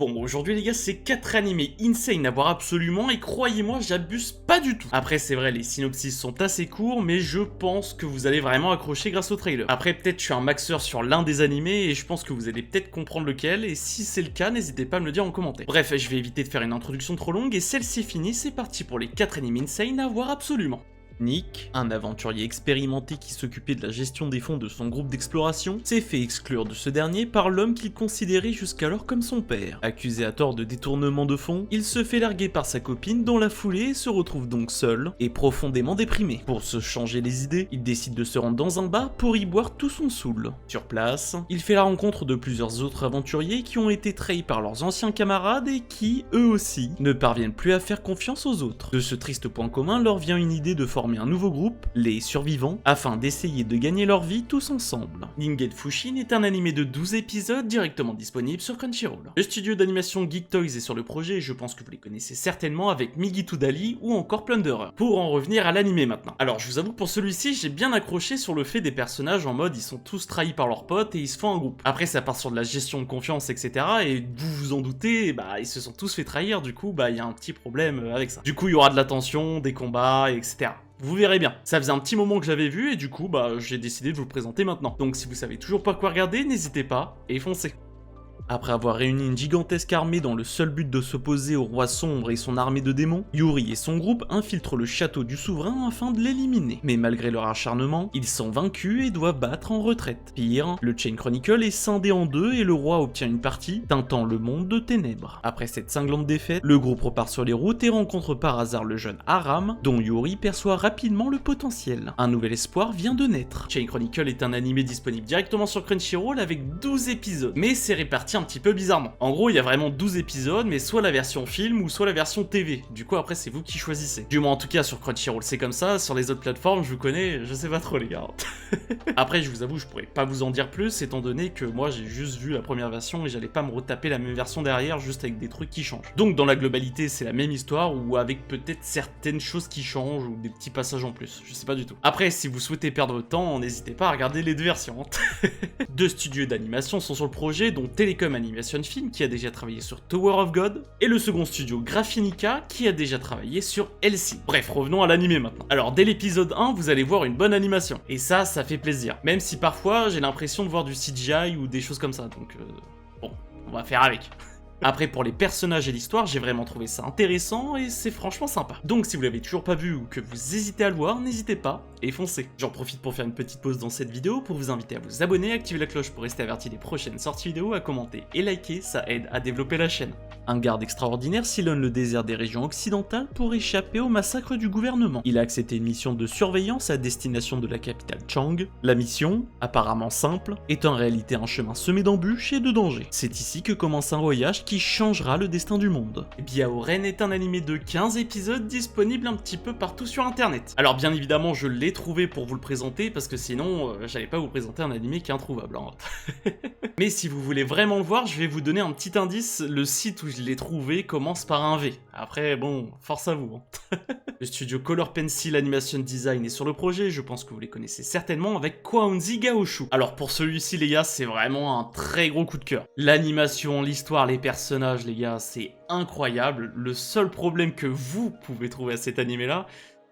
Bon, aujourd'hui les gars, c'est 4 animés insane à voir absolument et croyez-moi, j'abuse pas du tout. Après, c'est vrai, les synopsis sont assez courts, mais je pense que vous allez vraiment accrocher grâce au trailer. Après, peut-être je suis un maxeur sur l'un des animés et je pense que vous allez peut-être comprendre lequel, et si c'est le cas, n'hésitez pas à me le dire en commentaire. Bref, je vais éviter de faire une introduction trop longue et celle-ci finie, c'est parti pour les 4 animés insane à voir absolument. Nick, un aventurier expérimenté qui s'occupait de la gestion des fonds de son groupe d'exploration, s'est fait exclure de ce dernier par l'homme qu'il considérait jusqu'alors comme son père. Accusé à tort de détournement de fonds, il se fait larguer par sa copine dans la foulée et se retrouve donc seul et profondément déprimé. Pour se changer les idées, il décide de se rendre dans un bar pour y boire tout son saoul. Sur place, il fait la rencontre de plusieurs autres aventuriers qui ont été trahis par leurs anciens camarades et qui, eux aussi, ne parviennent plus à faire confiance aux autres. De ce triste point commun leur vient une idée de former un nouveau groupe, les Survivants, afin d'essayer de gagner leur vie tous ensemble. Ningen Fushin est un animé de 12 épisodes directement disponible sur Crunchyroll. Le studio d'animation Geek Toys est sur le projet et je pense que vous les connaissez certainement avec Migi to Dali ou encore Plunderer. Pour en revenir à l'animé maintenant. Alors je vous avoue que pour celui-ci j'ai bien accroché sur le fait des personnages en mode ils sont tous trahis par leurs potes et ils se font un groupe. Après ça part sur de la gestion de confiance etc. et vous vous en doutez, ils se sont tous fait trahir, du coup il y a un petit problème avec ça. Du coup il y aura de la tension, des combats etc. Vous verrez bien. Ça faisait un petit moment que je l'avais vu et du coup, j'ai décidé de vous le présenter maintenant. Donc si vous savez toujours pas quoi regarder, n'hésitez pas et foncez. Après avoir réuni une gigantesque armée dans le seul but de s'opposer au roi sombre et son armée de démons, Yuri et son groupe infiltrent le château du souverain afin de l'éliminer. Mais malgré leur acharnement, ils sont vaincus et doivent battre en retraite. Pire, le Chain Chronicle est scindé en deux et le roi obtient une partie, teintant le monde de ténèbres. Après cette cinglante défaite, le groupe repart sur les routes et rencontre par hasard le jeune Aram, dont Yuri perçoit rapidement le potentiel. Un nouvel espoir vient de naître. Chain Chronicle est un animé disponible directement sur Crunchyroll avec 12 épisodes, mais c'est réparti un petit peu bizarrement. En gros, il y a vraiment 12 épisodes, mais soit la version film ou soit la version TV. Du coup, après, c'est vous qui choisissez. Du moins, en tout cas, sur Crunchyroll, c'est comme ça. Sur les autres plateformes, je vous connais, je sais pas trop, les gars. Après, je vous avoue, je pourrais pas vous en dire plus, étant donné que moi, j'ai juste vu la première version et j'allais pas me retaper la même version derrière, juste avec des trucs qui changent. Donc, dans la globalité, c'est la même histoire, ou avec peut-être certaines choses qui changent, ou des petits passages en plus. Je sais pas du tout. Après, si vous souhaitez perdre votre temps, n'hésitez pas à regarder les deux versions. Deux studios d'animation sont sur le projet, dont Telecom Animation Film qui a déjà travaillé sur Tower of God, et le second studio Graphinica qui a déjà travaillé sur Elsie. Bref, revenons à l'animé maintenant. Alors dès l'épisode 1, vous allez voir une bonne animation, et ça fait plaisir. Même si parfois j'ai l'impression de voir du CGI ou des choses comme ça, donc bon, on va faire avec. Après, pour les personnages et l'histoire, j'ai vraiment trouvé ça intéressant et c'est franchement sympa. Donc si vous l'avez toujours pas vu ou que vous hésitez à le voir, n'hésitez pas et foncez. J'en profite pour faire une petite pause dans cette vidéo pour vous inviter à vous abonner, activer la cloche pour rester averti des prochaines sorties vidéo, à commenter et liker, ça aide à développer la chaîne. Un garde extraordinaire sillonne le désert des régions occidentales pour échapper au massacre du gouvernement. Il a accepté une mission de surveillance à destination de la capitale Chang. La mission, apparemment simple, est en réalité un chemin semé d'embûches et de dangers. C'est ici que commence un voyage qui changera le destin du monde. Biaoren est un animé de 15 épisodes disponible un petit peu partout sur internet. Alors bien évidemment je l'ai trouvé pour vous le présenter parce que sinon j'allais pas vous présenter un animé qui est introuvable. Mais si vous voulez vraiment le voir, je vais vous donner un petit indice, le site où je l'ai trouvé commence par un V. Après bon, force à vous. Le studio Color Pencil Animation Design est sur le projet, je pense que vous les connaissez certainement avec Kwaunzi Gaoshu. Alors pour celui-ci les gars, c'est vraiment un très gros coup de cœur. L'animation, l'histoire, les personnages les gars, c'est incroyable. Le seul problème que vous pouvez trouver à cet animé là,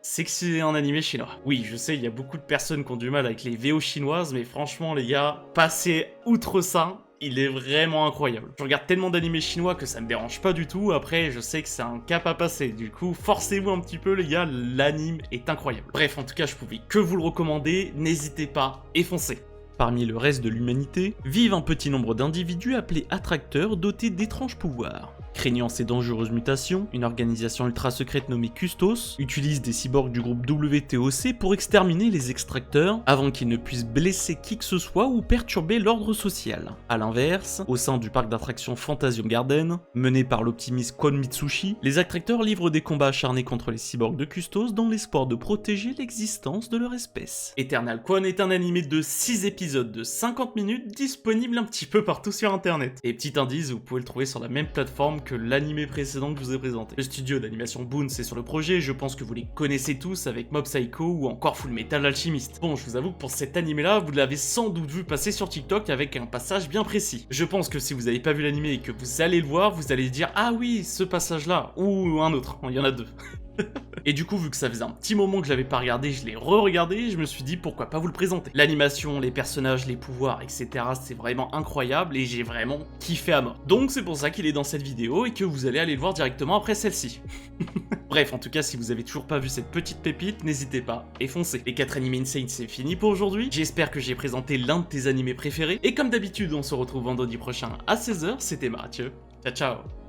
c'est que c'est un animé chinois. Oui, je sais, il y a beaucoup de personnes qui ont du mal avec les VO chinoises, mais franchement les gars, passez outre ça, il est vraiment incroyable. Je regarde tellement d'animés chinois que ça me dérange pas du tout, après je sais que c'est un cap à passer, du coup forcez-vous un petit peu les gars, l'anime est incroyable. Bref, en tout cas je pouvais que vous le recommander, n'hésitez pas, et foncez. Parmi le reste de l'humanité, vivent un petit nombre d'individus appelés attracteurs dotés d'étranges pouvoirs. Craignant ces dangereuses mutations, une organisation ultra secrète nommée Custos utilise des cyborgs du groupe WTOC pour exterminer les extracteurs avant qu'ils ne puissent blesser qui que ce soit ou perturber l'ordre social. A l'inverse, au sein du parc d'attractions Fantasium Garden, mené par l'optimiste Kon Mitsushi, les attracteurs livrent des combats acharnés contre les cyborgs de Custos dans l'espoir de protéger l'existence de leur espèce. Eternal Quan est un animé de 6 épisodes de 50 minutes disponible un petit peu partout sur internet. Et petit indice, vous pouvez le trouver sur la même plateforme simple que l'animé précédent que je vous ai présenté. Le studio d'animation Boon, c'est sur le projet, je pense que vous les connaissez tous avec Mob Psycho ou encore Fullmetal Alchemist. Bon, je vous avoue que pour cet animé là, vous l'avez sans doute vu passer sur TikTok avec un passage bien précis. Je pense que si vous n'avez pas vu l'animé et que vous allez le voir, vous allez dire ah oui, ce passage là, ou un autre, il y en a deux. Et du coup, vu que ça faisait un petit moment que je l'avais pas regardé, je l'ai re-regardé et je me suis dit pourquoi pas vous le présenter. L'animation, les personnages, les pouvoirs, etc. c'est vraiment incroyable et j'ai vraiment kiffé à mort. Donc c'est pour ça qu'il est dans cette vidéo et que vous allez aller le voir directement après celle-ci. Bref, en tout cas, si vous avez toujours pas vu cette petite pépite, n'hésitez pas et foncez. Les 4 animés Insane, c'est fini pour aujourd'hui. J'espère que j'ai présenté l'un de tes animés préférés. Et comme d'habitude, on se retrouve vendredi prochain à 16 h. C'était Mathieu. Ciao, ciao.